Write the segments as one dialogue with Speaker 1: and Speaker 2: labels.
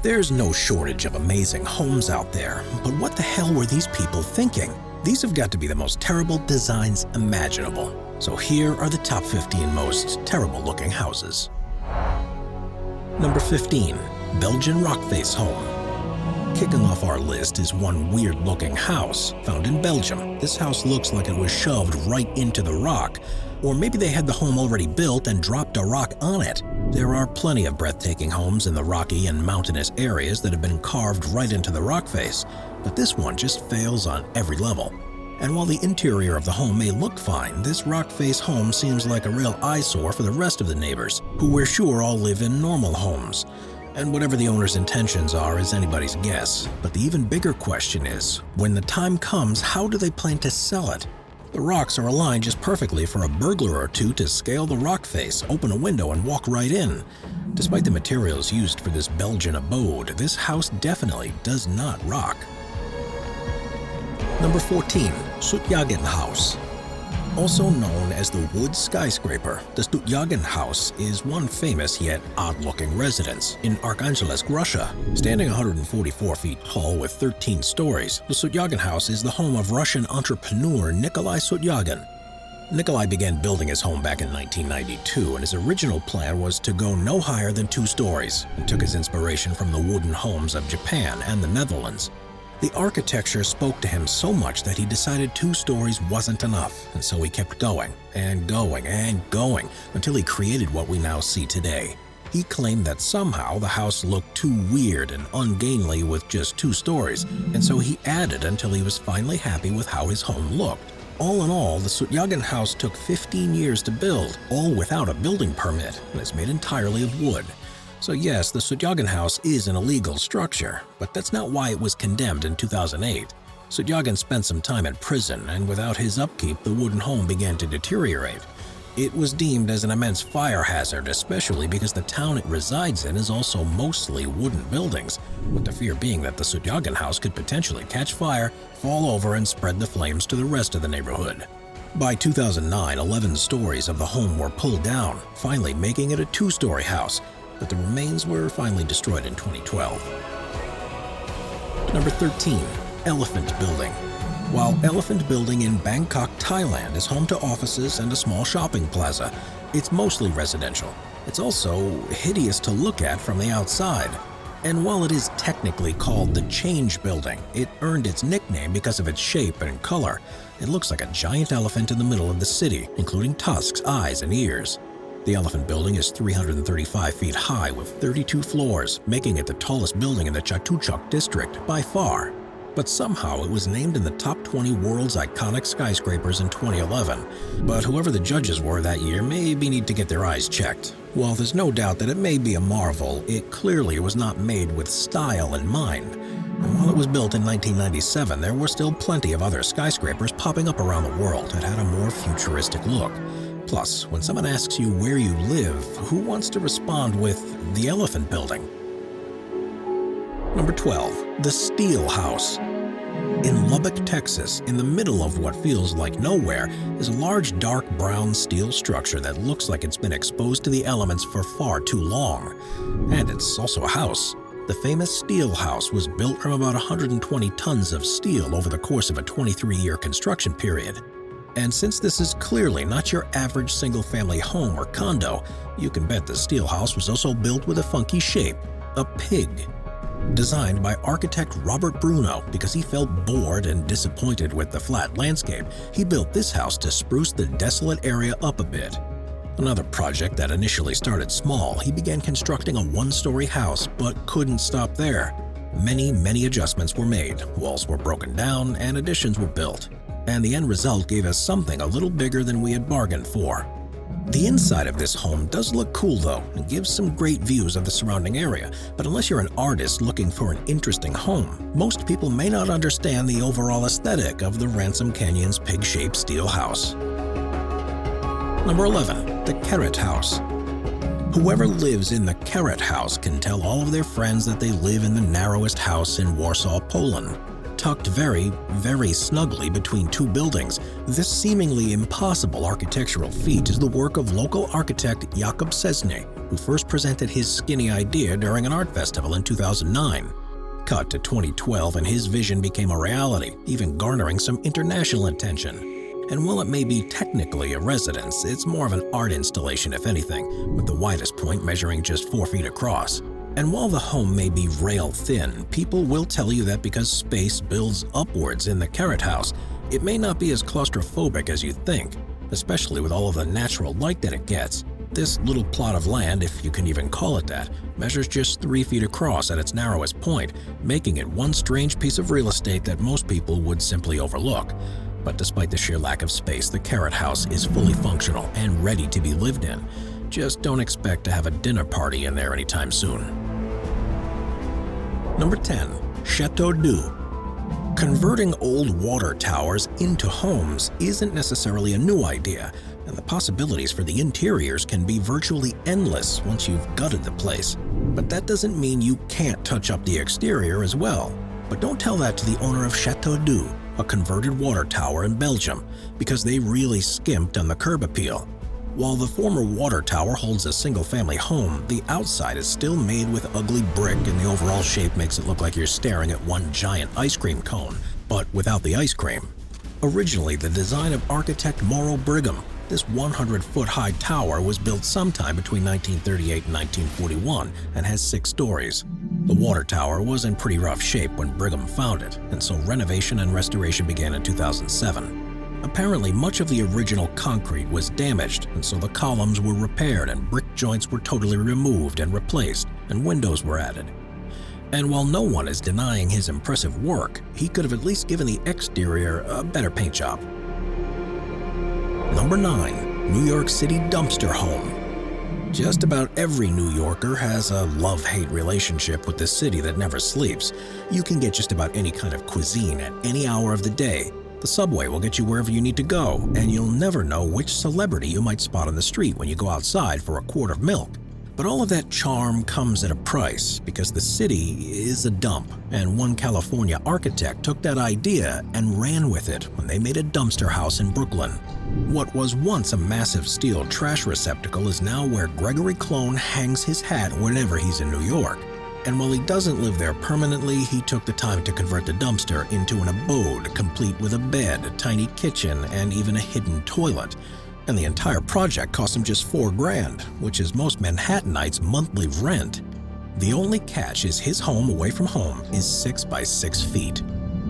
Speaker 1: There's no shortage of amazing homes out there, but what the hell were these people thinking? These have got to be the most terrible designs imaginable. So here are the top 15 most terrible-looking houses. Number 15. Belgian Rockface Home. Kicking off our list is one weird-looking house found in Belgium. This house looks like it was shoved right into the rock, or maybe they had the home already built and dropped a rock on it. There are plenty of breathtaking homes in the rocky and mountainous areas that have been carved right into the rock face, but this one just fails on every level. And while the interior of the home may look fine, this rock face home seems like a real eyesore for the rest of the neighbors, who we're sure all live in normal homes. And whatever the owner's intentions are is anybody's guess. But the even bigger question is, when the time comes, how do they plan to sell it? The rocks are aligned just perfectly for a burglar or two to scale the rock face, open a window, and walk right in. Despite the materials used for this Belgian abode, this house definitely does not rock. Number 14. Sutyagen House. Also known as the Wood Skyscraper, the Sutyagen House is one famous yet odd-looking residence in Arkhangelsk, Russia. Standing 144 feet tall with 13 stories, the Sutyagen House is the home of Russian entrepreneur Nikolai Sutyagen. Nikolai began building his home back in 1992, and his original plan was to go no higher than 2 stories, and took his inspiration from the wooden homes of Japan and the Netherlands. The architecture spoke to him so much that he decided 2 stories wasn't enough, and so he kept going and going and going until he created what we now see today. He claimed that somehow the house looked too weird and ungainly with just 2 stories, and so he added until he was finally happy with how his home looked. All in all, the Sutyagen House took 15 years to build, all without a building permit, and is made entirely of wood. So yes, the Sutyagen House is an illegal structure, but that's not why it was condemned in 2008. Sutyagen spent some time in prison, and without his upkeep, the wooden home began to deteriorate. It was deemed as an immense fire hazard, especially because the town it resides in is also mostly wooden buildings, with the fear being that the Sutyagen House could potentially catch fire, fall over, and spread the flames to the rest of the neighborhood. By 2009, 11 stories of the home were pulled down, finally making it a 2-story house, but the remains were finally destroyed in 2012. Number 13. Elephant Building. While Elephant Building in Bangkok, Thailand is home to offices and a small shopping plaza, it's mostly residential. It's also hideous to look at from the outside. And while it is technically called the Change Building, it earned its nickname because of its shape and color. It looks like a giant elephant in the middle of the city, including tusks, eyes, and ears. The Elephant Building is 335 feet high with 32 floors, making it the tallest building in the Chateaudu district by far. But somehow it was named in the top 20 world's iconic skyscrapers in 2011. But whoever the judges were that year maybe need to get their eyes checked. While there's no doubt that it may be a marvel, it clearly was not made with style in mind. And while it was built in 1997, there were still plenty of other skyscrapers popping up around the world that had a more futuristic look. Plus, when someone asks you where you live, who wants to respond with the Elephant Building? Number 12. The Steel House. In Lubbock, Texas, in the middle of what feels like nowhere, is a large dark brown steel structure that looks like it's been exposed to the elements for far too long. And it's also a house. The famous Steel House was built from about 120 tons of steel over the course of a 23-year construction period. And since this is clearly not your average single-family home or condo, you can bet the Steel House was also built with a funky shape, a pig. Designed by architect Robert Bruno because he felt bored and disappointed with the flat landscape, he built this house to spruce the desolate area up a bit. Another project that initially started small, he began constructing a 1-story house but couldn't stop there. Many adjustments were made, walls were broken down, and additions were built. And the end result gave us something a little bigger than we had bargained for. The inside of this home does look cool though, and gives some great views of the surrounding area, but unless you're an artist looking for an interesting home, most people may not understand the overall aesthetic of the Ransom Canyon's pig-shaped steel house. Number 11. The Carrot House. Whoever lives in the Carrot House can tell all of their friends that they live in the narrowest house in Warsaw, Poland. Tucked very snugly between 2 buildings, this seemingly impossible architectural feat is the work of local architect Jakub Szczesny, who first presented his skinny idea during an art festival in 2009. Cut to 2012 and his vision became a reality, even garnering some international attention. And while it may be technically a residence, it's more of an art installation if anything, with the widest point measuring just 4 feet across. And while the home may be rail thin, people will tell you that because space builds upwards in the Carrot House, it may not be as claustrophobic as you think, especially with all of the natural light that it gets. This little plot of land, if you can even call it that, measures just 3 feet across at its narrowest point, making it one strange piece of real estate that most people would simply overlook. But despite the sheer lack of space, the Carrot House is fully functional and ready to be lived in. Just don't expect to have a dinner party in there anytime soon. Number 10. Chateaudu. Converting old water towers into homes isn't necessarily a new idea, and the possibilities for the interiors can be virtually endless once you've gutted the place. But that doesn't mean you can't touch up the exterior as well. But don't tell that to the owner of Chateaudu, a converted water tower in Belgium, because they really skimped on the curb appeal. While the former water tower holds a single-family home, the outside is still made with ugly brick and the overall shape makes it look like you're staring at one giant ice cream cone, but without the ice cream. Originally the design of architect Morrow Brigham, this 100-foot-high tower was built sometime between 1938 and 1941 and has 6 stories. The water tower was in pretty rough shape when Brigham found it, and so renovation and restoration began in 2007. Apparently, much of the original concrete was damaged, and so the columns were repaired and brick joints were totally removed and replaced, and windows were added. And while no one is denying his impressive work, he could have at least given the exterior a better paint job. Number 9. New York City Dumpster Home. Just about every New Yorker has a love-hate relationship with the city that never sleeps. You can get just about any kind of cuisine at any hour of the day. The subway will get you wherever you need to go, and you'll never know which celebrity you might spot on the street when you go outside for a quart of milk. But all of that charm comes at a price, because the city is a dump, and one California architect took that idea and ran with it when they made a dumpster house in Brooklyn. What was once a massive steel trash receptacle is now where Gregory Clone hangs his hat whenever he's in New York. And while he doesn't live there permanently, he took the time to convert the dumpster into an abode, complete with a bed, a tiny kitchen, and even a hidden toilet. And the entire project cost him just $4 grand, which is most Manhattanites' monthly rent. The only catch is his home away from home is 6 by 6 feet.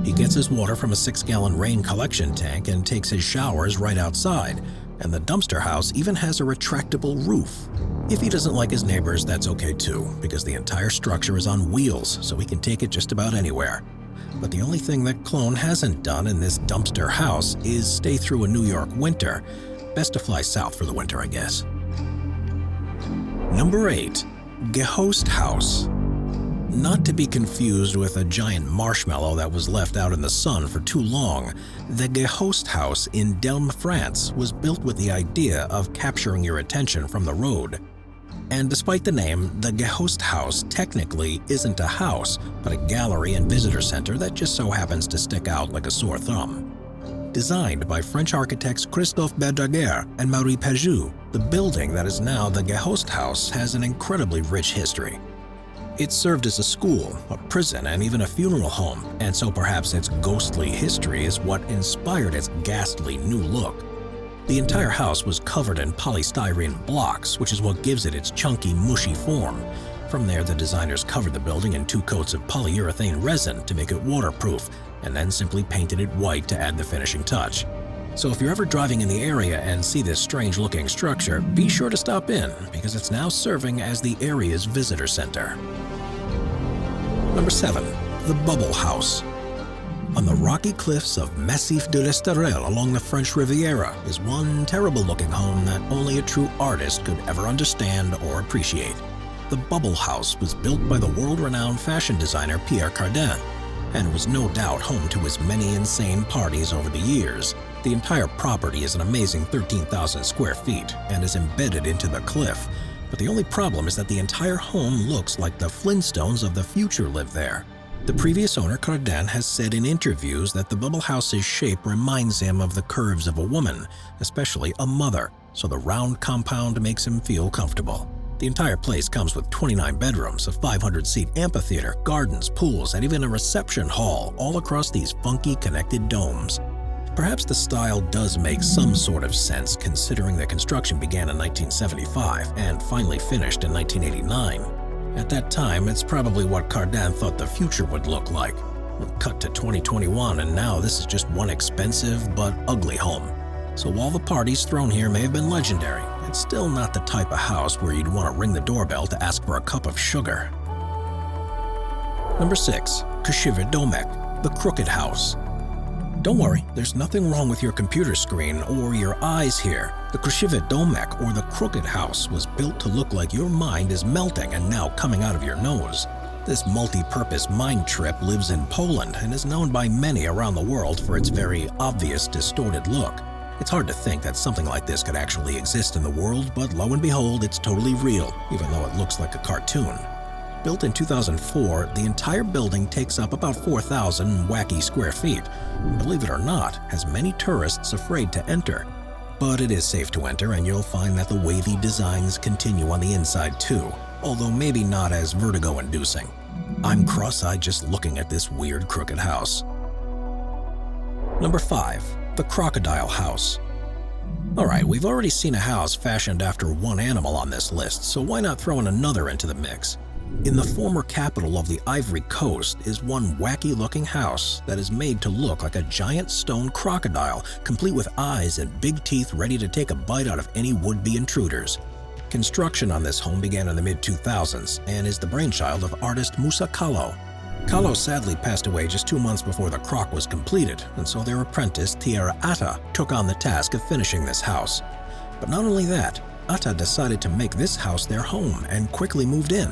Speaker 1: He gets his water from a 6-gallon rain collection tank and takes his showers right outside. And the dumpster house even has a retractable roof. If he doesn't like his neighbors, that's okay too, because the entire structure is on wheels, so he can take it just about anywhere. But the only thing that Clone hasn't done in this dumpster house is stay through a New York winter. Best to fly south for the winter, I guess. Number 8. Ghost House. Not to be confused with a giant marshmallow that was left out in the sun for too long, the Ghost House in Delme, France was built with the idea of capturing your attention from the road. And despite the name, the Ghost House technically isn't a house, but a gallery and visitor center that just so happens to stick out like a sore thumb. Designed by French architects Christophe Berdaguer and Marie Pajou, the building that is now the Ghost House has an incredibly rich history. It served as a school, a prison, and even a funeral home, and so perhaps its ghostly history is what inspired its ghastly new look. The entire house was covered in polystyrene blocks, which is what gives it its chunky, mushy form. From there, the designers covered the building in 2 coats of polyurethane resin to make it waterproof, and then simply painted it white to add the finishing touch. So if you're ever driving in the area and see this strange-looking structure, be sure to stop in, because it's now serving as the area's visitor center. Number 7. The Bubble House. On the rocky cliffs of Massif de l'Estoril along the French Riviera is one terrible-looking home that only a true artist could ever understand or appreciate. The Bubble House was built by the world-renowned fashion designer Pierre Cardin, and was no doubt home to his many insane parties over the years. The entire property is an amazing 13,000 square feet and is embedded into the cliff. But the only problem is that the entire home looks like the Flintstones of the future live there. The previous owner, Cardin, has said in interviews that the Bubble House's shape reminds him of the curves of a woman, especially a mother, so the round compound makes him feel comfortable. The entire place comes with 29 bedrooms, a 500-seat amphitheater, gardens, pools, and even a reception hall all across these funky connected domes. Perhaps the style does make some sort of sense considering the construction began in 1975 and finally finished in 1989. At that time, it's probably what Cardin thought the future would look like. Cut to 2021 and now this is just one expensive but ugly home. So while the parties thrown here may have been legendary, it's still not the type of house where you'd want to ring the doorbell to ask for a cup of sugar. Number 6. Kosher Domec, the Crooked House. Don't worry, there's nothing wrong with your computer screen or your eyes here. The Kosher Domec, or the Crooked House, was built to look like your mind is melting and now coming out of your nose. This multi-purpose mind trip lives in Poland and is known by many around the world for its very obvious distorted look. It's hard to think that something like this could actually exist in the world, but lo and behold, it's totally real, even though it looks like a cartoon. Built in 2004, the entire building takes up about 4,000 wacky square feet. Believe it or not, has many tourists afraid to enter. But it is safe to enter, and you'll find that the wavy designs continue on the inside too, although maybe not as vertigo-inducing. I'm cross-eyed just looking at this weird crooked house. Number 5. The Crocodile House. Alright, we've already seen a house fashioned after one animal on this list, so why not throw in another into the mix? In the former capital of the Ivory Coast is one wacky-looking house that is made to look like a giant stone crocodile, complete with eyes and big teeth ready to take a bite out of any would-be intruders. Construction on this home began in the mid-2000s and is the brainchild of artist Musa Kallo. Kallo sadly passed away just 2 months before the croc was completed, and so their apprentice Thierry Atta took on the task of finishing this house. But not only that, Atta decided to make this house their home and quickly moved in.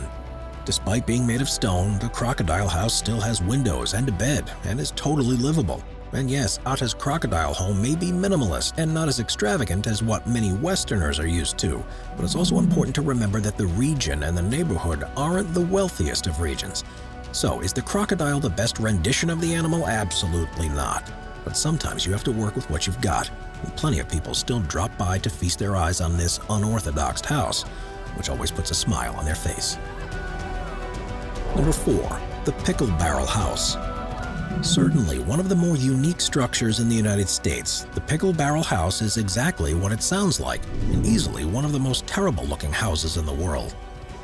Speaker 1: Despite being made of stone, the Crocodile House still has windows and a bed and is totally livable. And yes, Atta's Crocodile home may be minimalist and not as extravagant as what many Westerners are used to, but it's also important to remember that the region and the neighborhood aren't the wealthiest of regions. So, is the crocodile the best rendition of the animal? Absolutely not. But sometimes you have to work with what you've got, and plenty of people still drop by to feast their eyes on this unorthodox house, which always puts a smile on their face. Number 4. The Pickle Barrel House. Certainly one of the more unique structures in the United States, the Pickle Barrel House is exactly what it sounds like, and easily one of the most terrible-looking houses in the world.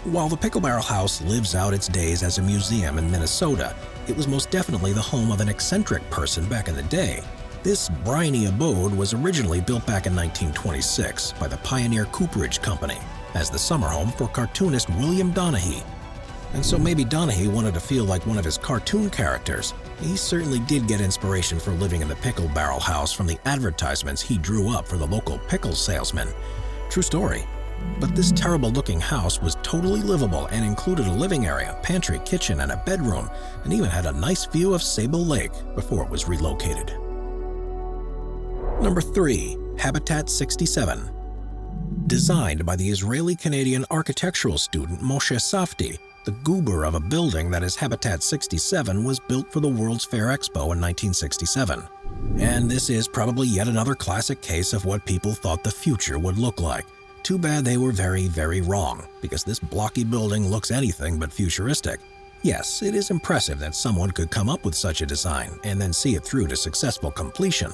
Speaker 1: While the Pickle Barrel House lives out its days as a museum in Minnesota, it was most definitely the home of an eccentric person back in the day. This briny abode was originally built back in 1926 by the Pioneer Cooperage Company as the summer home for cartoonist William Donaghy. And so maybe Donaghy wanted to feel like one of his cartoon characters. He certainly did get inspiration for living in the Pickle Barrel House from the advertisements he drew up for the local pickle salesman. True story. But this terrible-looking house was totally livable and included a living area, pantry, kitchen, and a bedroom, and even had a nice view of Sable Lake before it was relocated. Number 3. Habitat 67. Designed by the Israeli-Canadian architectural student Moshe Safdie, the goober of a building that is Habitat 67 was built for the World's Fair Expo in 1967. And this is probably yet another classic case of what people thought the future would look like. Too bad they were very, very wrong, because this blocky building looks anything but futuristic. Yes, it is impressive that someone could come up with such a design and then see it through to successful completion,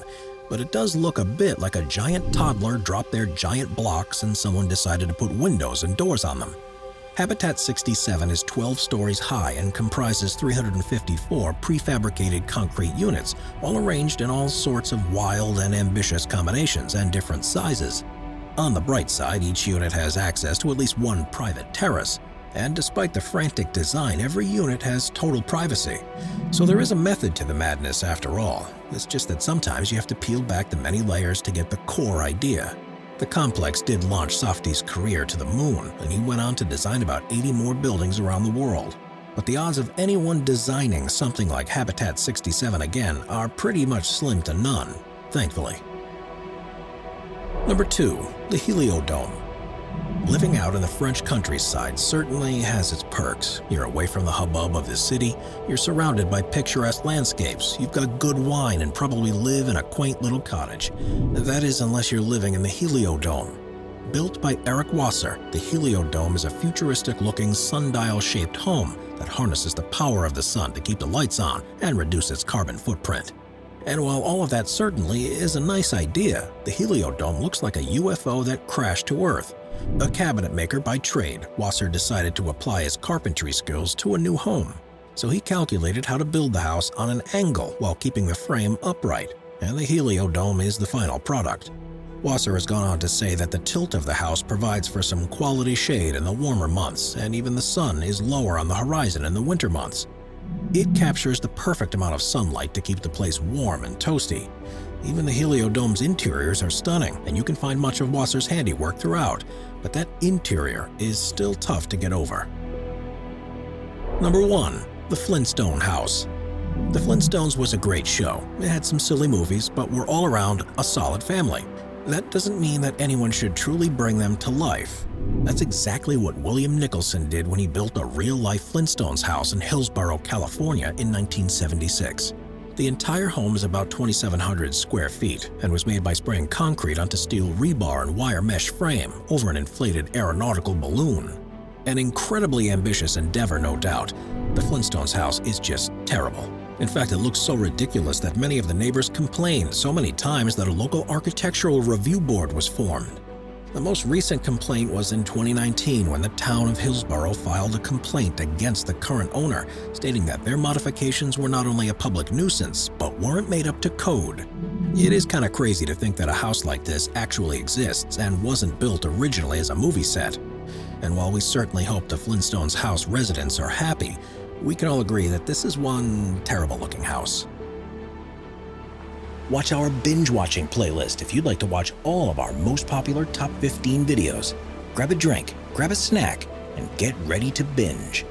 Speaker 1: but it does look a bit like a giant toddler dropped their giant blocks and someone decided to put windows and doors on them. Habitat 67 is 12 stories high and comprises 354 prefabricated concrete units, all arranged in all sorts of wild and ambitious combinations and different sizes. On the bright side, each unit has access to at least one private terrace, and despite the frantic design, every unit has total privacy. So there is a method to the madness after all. It's just that sometimes you have to peel back the many layers to get the core idea. The complex did launch Safdie's career to the moon, and he went on to design about 80 more buildings around the world. But the odds of anyone designing something like Habitat 67 again are pretty much slim to none, thankfully. Number 2. The Heliodome. Living out in the French countryside certainly has its perks. You're away from the hubbub of the city, you're surrounded by picturesque landscapes, you've got good wine and probably live in a quaint little cottage. That is, unless you're living in the Heliodome. Built by Eric Wasser, the Heliodome is a futuristic-looking sundial-shaped home that harnesses the power of the sun to keep the lights on and reduce its carbon footprint. And while all of that certainly is a nice idea, the Heliodome looks like a UFO that crashed to Earth. A cabinet maker by trade, Wasser decided to apply his carpentry skills to a new home. So he calculated how to build the house on an angle while keeping the frame upright, and the Heliodome is the final product. Wasser has gone on to say that the tilt of the house provides for some quality shade in the warmer months, and even the sun is lower on the horizon in the winter months. It captures the perfect amount of sunlight to keep the place warm and toasty. Even the Heliodome's interiors are stunning, and you can find much of Wasser's handiwork throughout, but that interior is still tough to get over. Number 1. The Flintstone House. The Flintstones was a great show. It had some silly movies, but were all around a solid family. That doesn't mean that anyone should truly bring them to life. That's exactly what William Nicholson did when he built a real-life Flintstones house in Hillsborough, California in 1976. The entire home is about 2,700 square feet and was made by spraying concrete onto steel rebar and wire mesh frame over an inflated aeronautical balloon. An incredibly ambitious endeavor, no doubt. The Flintstones house is just terrible. In fact, it looks so ridiculous that many of the neighbors complained so many times that a local architectural review board was formed. The most recent complaint was in 2019 when the town of Hillsborough filed a complaint against the current owner, stating that their modifications were not only a public nuisance, but weren't made up to code. It is kind of crazy to think that a house like this actually exists and wasn't built originally as a movie set. And while we certainly hope the Flintstones house residents are happy, we can all agree that this is one terrible-looking house. Watch our binge-watching playlist if you'd like to watch all of our most popular top 15 videos. Grab a drink, grab a snack, and get ready to binge.